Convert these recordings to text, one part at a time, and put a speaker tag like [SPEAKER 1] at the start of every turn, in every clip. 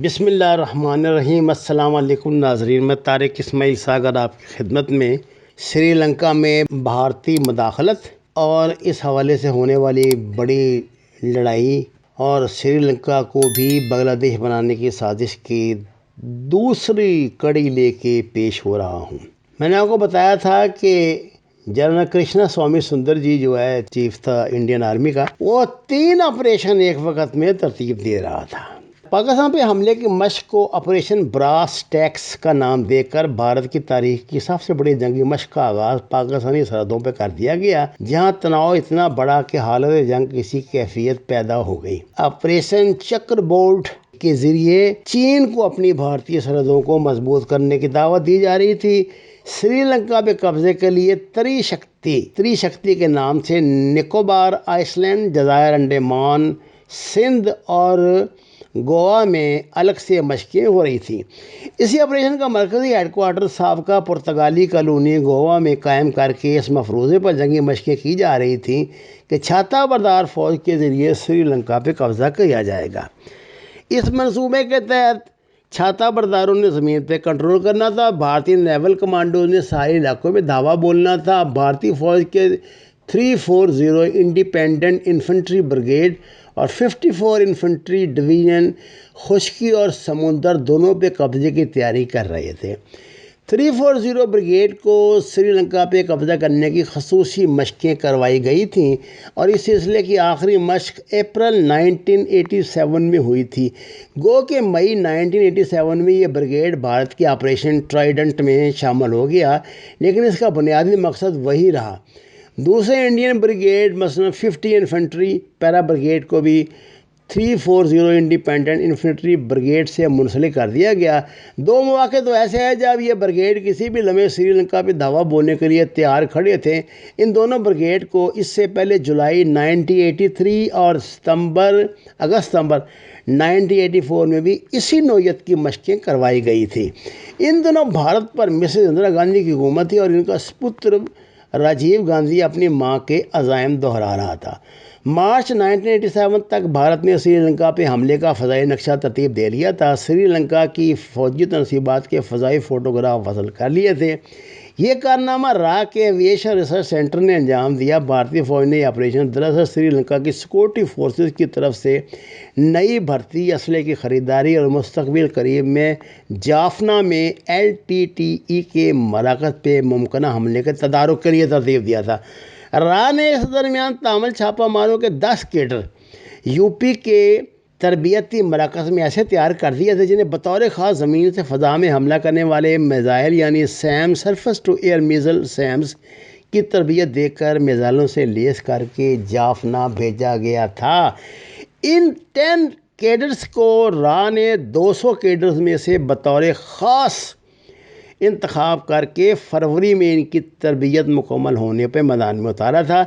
[SPEAKER 1] بسم اللہ الرحمن الرحیم۔ السلام علیکم ناظرین، میں طارق اسماعیل ساگر آپ کی خدمت میں سری لنکا میں بھارتی مداخلت اور اس حوالے سے ہونے والی بڑی لڑائی اور سری لنکا کو بھی بنگلہ دیش بنانے کی سازش کی دوسری کڑی لے کے پیش ہو رہا ہوں۔ میں نے آپ کو بتایا تھا کہ جنرل کرشنا سوامی سندر جی جو ہے چیف تھا انڈین آرمی کا، وہ 3 آپریشن ایک وقت میں ترتیب دے رہا تھا۔ پاکستان پہ حملے کی مشق کو آپریشن براس ٹیکس کا نام دے کر بھارت کی تاریخ کی سب سے بڑی جنگی مشق کا آغاز پاکستانی سرحدوں پہ کر دیا گیا، جہاں تناؤ اتنا بڑا کہ حالت جنگ کسی کیفیت پیدا ہو گئی۔ آپریشن چکر بولٹ کے ذریعے چین کو اپنی بھارتی سرحدوں کو مضبوط کرنے کی دعوت دی جا رہی تھی۔ سری لنکا پہ قبضے کے لیے تری شکتی کے نام سے نکوبار آئس لینڈ، جزائر انڈیمان، سندھ اور گوا میں الگ سے مشقیں ہو رہی تھیں۔ اسی آپریشن کا مرکزی ہیڈ کوارٹر سابقہ پرتگالی کالونی گوا میں قائم کر کے اس مفروضے پر جنگی مشقیں کی جا رہی تھیں کہ چھاتا بردار فوج کے ذریعے سری لنکا پہ قبضہ کیا جائے گا۔ اس منصوبے کے تحت چھاتا برداروں نے زمین پہ کنٹرول کرنا تھا، بھارتی نیول کمانڈوز نے سارے علاقوں میں دھاوا بولنا تھا، بھارتی فوج کے 340 انڈیپینڈنٹ انفنٹری بریگیڈ اور 54 انفنٹری ڈویژن خشکی اور سمندر دونوں پہ قبضے کی تیاری کر رہے تھے۔ 340 بریگیڈ کو سری لنکا پہ قبضہ کرنے کی خصوصی مشقیں کروائی گئی تھیں اور اس سلسلے کی آخری مشق اپریل 1987 میں ہوئی تھی۔ گو کہ مئی 1987 میں یہ بریگیڈ بھارت کے آپریشن ٹرائیڈنٹ میں شامل ہو گیا، لیکن اس کا بنیادی مقصد وہی رہا۔ دوسرے انڈین بریگیڈ مثلا 50 انفنٹری پیرا بریگیڈ کو بھی 340 انڈیپینڈنٹ انفنٹری بریگیڈ سے منسلک کر دیا گیا۔ 2 مواقع تو ایسے ہیں جب یہ بریگیڈ کسی بھی لمحے سری لنکا پہ دھاوا بولنے کے لیے تیار کھڑے تھے۔ ان دونوں بریگیڈ کو اس سے پہلے جولائی 1983 اور اگست 1984 میں بھی اسی نوعیت کی مشقیں کروائی گئی تھی۔ ان دنوں بھارت پر مسز اندرا گاندھی کی حکومت تھی اور ان کا سپتر راجیو گاندھی اپنی ماں کے عزائم دہرا رہا تھا۔ مارچ 1987 تک بھارت نے سری لنکا پہ حملے کا فضائی نقشہ ترتیب دے لیا تھا، سری لنکا کی فوجی تنصیبات کے فضائی فوٹوگراف حاصل کر لیے تھے۔ یہ کارنامہ را کے ایویشن ریسرچ سینٹر نے انجام دیا۔ بھارتی فوج نے یہ آپریشن دراصل سری لنکا کی سیکورٹی فورسز کی طرف سے نئی بھرتی، اسلحے کی خریداری اور مستقبل قریب میں جافنا میں LTTE کے مراکز پہ ممکنہ حملے کے تدارک کے لیے ترتیب دیا تھا۔ را نے اس درمیان تامل چھاپہ ماروں کے 10 کیڈر UP کے تربیتی مراکز میں ایسے تیار کر دیے تھے جنہیں بطور خاص زمین سے فضا میں حملہ کرنے والے میزائل یعنی SAM surface to air missile SAMs کی تربیت دے کر میزائلوں سے لیس کر کے جافنا بھیجا گیا تھا۔ ان 10 کیڈرز کو را نے 200 کیڈرز میں سے بطور خاص انتخاب کر کے فروری میں ان کی تربیت مکمل ہونے پہ میدان میں اتارا تھا۔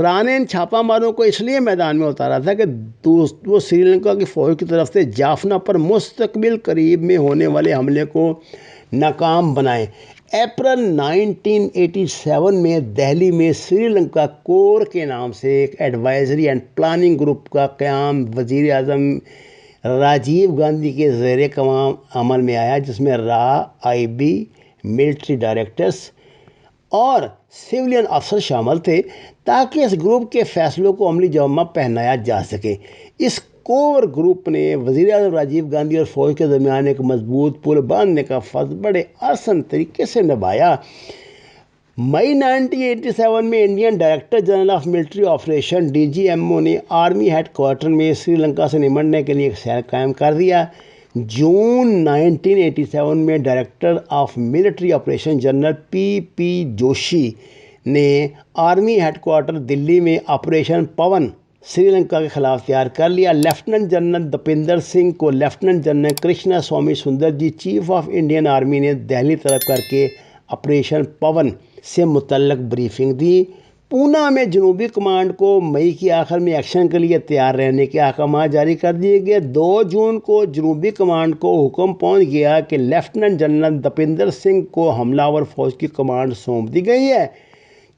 [SPEAKER 1] را نے ان چھاپہ ماروں کو اس لیے میدان میں اتارا تھا کہ وہ سری لنکا کی فوج کی طرف سے جافنا پر مستقبل قریب میں ہونے والے حملے کو ناکام بنائیں۔ اپریل 1987 میں دہلی میں سری لنکا کور کے نام سے ایک ایڈوائزری اینڈ پلاننگ گروپ کا قیام وزیر اعظم راجیو گاندھی کے زیر قیام عمل میں آیا، جس میں را، IB، ملٹری ڈائریکٹرز اور سویلین افسر شامل تھے تاکہ اس گروپ کے فیصلوں کو عملی جامہ پہنایا جا سکے۔ اس کور گروپ نے وزیر اعظم راجیو گاندھی اور فوج کے درمیان ایک مضبوط پل باندھنے کا فرض بڑے آسان طریقے سے نبھایا۔ مئی 1987 میں Indian director general of military operation DGMO نے آرمی ہیڈ کوارٹر میں سری لنکا سے نمٹنے کے لیے ایک سیل قائم کر دیا۔ جون 1987 میں director of military operation general PP Joshi نے آرمی ہیڈ کوارٹر دلی میں آپریشن پون سری لنکا کے خلاف تیار کر لیا۔ لیفٹیننٹ جنرل دپندر سنگھ کو لیفٹیننٹ جنرل کرشنا سوامی سندر جی چیف آف انڈین آرمی نے دہلی طلب کر کے آپریشن پون سے متعلق بریفنگ دی۔ پونا میں جنوبی کمانڈ کو مئی کے آخر میں ایکشن کے لیے تیار رہنے کے احکامات جاری کر دیے گئے۔ 2 جون کو جنوبی کمانڈ کو حکم پہنچ گیا کہ لیفٹیننٹ جنرل دپندر سنگھ کو حملہ آور فوج کی کمانڈ سونپ دی گئی ہے۔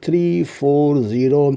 [SPEAKER 1] 340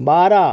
[SPEAKER 1] 12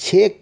[SPEAKER 1] 6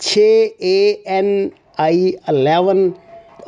[SPEAKER 1] 6 ANI-11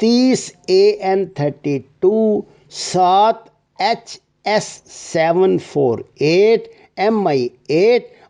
[SPEAKER 1] 30 AN-32, 7 HS-748, MI-8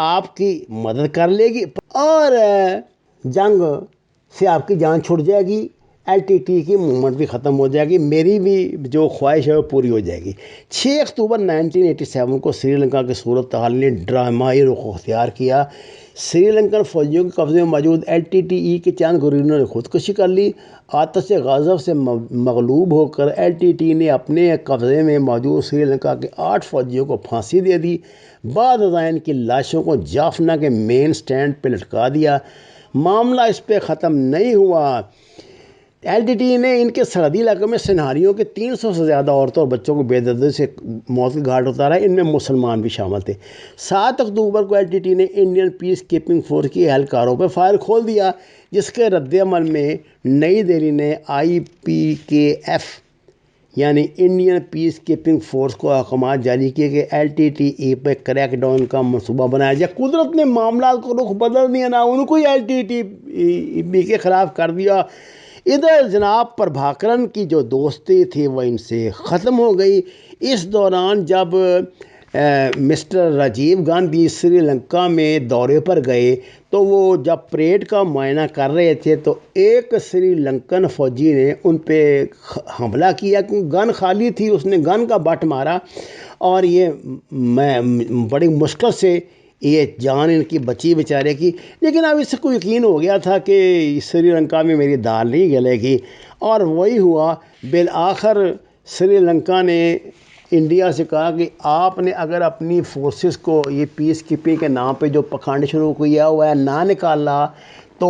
[SPEAKER 1] آپ کی مدد کر لے گی اور جنگ سے آپ کی جان چھوٹ جائے گی، LTTE کی موومنٹ بھی ختم ہو جائے گی، میری بھی جو خواہش ہے وہ پوری ہو جائے گی۔ 6 اکتوبر 1987 کو سری لنکا کی صورتحال نے ڈرامائی رخ اختیار کیا۔ سری لنکن فوجیوں کے قبضے میں موجود LTTE کے چند گورنروں نے خودکشی کر لی۔ آتش غضب سے مغلوب ہو کر LTTE نے اپنے قبضے میں موجود سری لنکا کے 8 فوجیوں کو پھانسی دے دی۔ بعد ازاں ان کی لاشوں کو جافنا کے مین سٹینڈ پہ لٹکا دیا۔ معاملہ اس پہ ختم نہیں ہوا۔ LTTE نے ان کے سرحدی علاقوں میں سنہاریوں کے 300 سے زیادہ عورتوں اور بچوں کو بے دردی سے موت کے گھاٹ اتارا، ان میں مسلمان بھی شامل تھے۔ 7 اکتوبر کو LTTE نے انڈین پیس کیپنگ فورس کی اہلکاروں پر فائر کھول دیا، جس کے رد عمل میں نئی دہلی نے IPKF یعنی انڈین پیس کیپنگ فورس کو احکامات جاری کیے کہ LTTE پہ کریک ڈاؤن کا منصوبہ بنایا جائے۔ قدرت نے معاملات کو رخ بدل دیا، نہ ان کو LTTE کے خلاف کر دیا۔ ادھر جناب پربھاکرن کی جو دوستی تھی وہ ان سے ختم ہو گئی۔ اس دوران جب مسٹر راجیو گاندھی سری لنکا میں دورے پر گئے تو وہ جب پریڈ کا معائنہ کر رہے تھے تو ایک سری لنکن فوجی نے ان پہ حملہ کیا، کیونکہ گن خالی تھی، اس نے گن کا بٹ مارا اور یہ بڑی مشکل سے یہ جان ان کی بچی بیچارے کی۔ لیکن اب اس کو یقین ہو گیا تھا کہ سری لنکا میں میری دال نہیں گلے گی، اور وہی ہوا۔ بالآخر سری لنکا نے انڈیا سے کہا کہ آپ نے اگر اپنی فورسز کو یہ پیس کیپنگ کے نام پہ جو پکھانڈ شروع کیا ہوا ہے نہ نکالا تو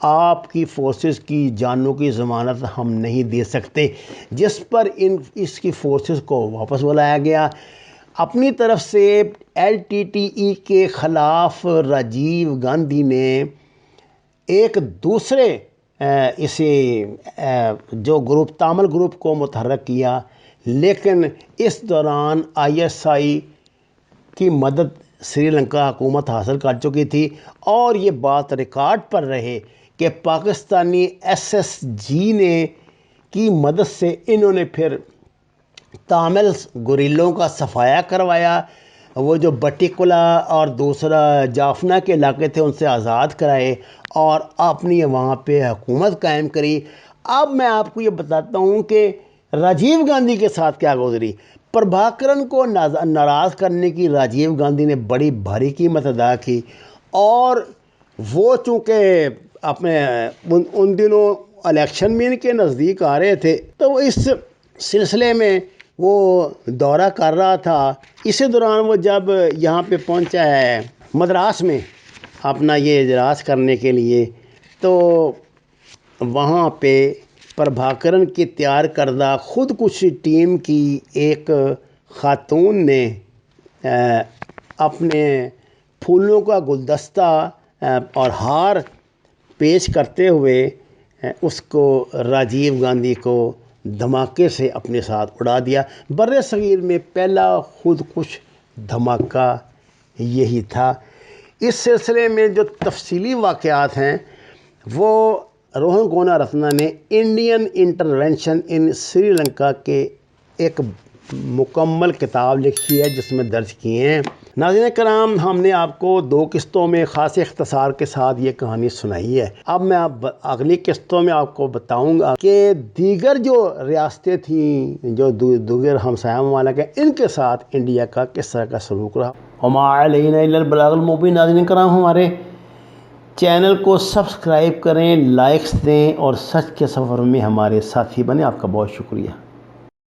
[SPEAKER 1] آپ کی فورسز کی جانوں کی ضمانت ہم نہیں دے سکتے، جس پر اس کی فورسز کو واپس بلایا گیا۔ اپنی طرف سے LTTE کے خلاف راجیو گاندھی نے ایک دوسرے اسے جو گروپ تامل گروپ کو متحرک کیا، لیکن اس دوران ISI کی مدد سری لنکا حکومت حاصل کر چکی تھی، اور یہ بات ریکارڈ پر رہے کہ پاکستانی SSG نے کی مدد سے انہوں نے پھر تامل گوریلوں کا صفایا کروایا، وہ جو بٹیکولا اور دوسرا جافنا کے علاقے تھے ان سے آزاد کرائے اور اپنی وہاں پہ حکومت قائم کری۔ اب میں آپ کو یہ بتاتا ہوں کہ راجیو گاندھی کے ساتھ کیا گزری۔ پربھاکرن کو ناراض کرنے کی راجیو گاندھی نے بڑی بھاری قیمت ادا کی، اور وہ چونکہ اپنے ان دنوں الیکشن میں ان کے نزدیک آ رہے تھے تو وہ اس سلسلے میں وہ دورہ کر رہا تھا۔ اسی دوران وہ جب یہاں پہ پہنچا ہے مدراس میں اپنا یہ اجلاس کرنے کے لیے، تو وہاں پہ پربھاکرن کی تیار کردہ خودکشی ٹیم کی ایک خاتون نے اپنے پھولوں کا گلدستہ اور ہار پیش کرتے ہوئے اس کو راجیو گاندھی کو دھماکے سے اپنے ساتھ اڑا دیا۔ بر صغیر میں پہلا خودکش دھماکہ یہی تھا۔ اس سلسلے میں جو تفصیلی واقعات ہیں وہ روہن گونا رتنا نے انڈین انٹرونشن ان سری لنکا کے ایک مکمل کتاب لکھی ہے جس میں درج کیے ہیں۔ ناظرین کرام، ہم نے آپ کو 2 قسطوں میں خاص اختصار کے ساتھ یہ کہانی سنائی ہے۔ اب میں اگلی قسطوں میں آپ کو بتاؤں گا کہ دیگر جو ریاستیں تھیں جو دیگر ہمسایہ ممالک ہیں ان کے ساتھ انڈیا کا کس طرح کا سلوک رہا۔ وما علینا الا البلاغ المبین۔ ناظرین کرام، ہمارے چینل کو سبسکرائب کریں، لائکس دیں اور سچ کے سفر میں ہمارے ساتھی بنیں۔ آپ کا بہت شکریہ۔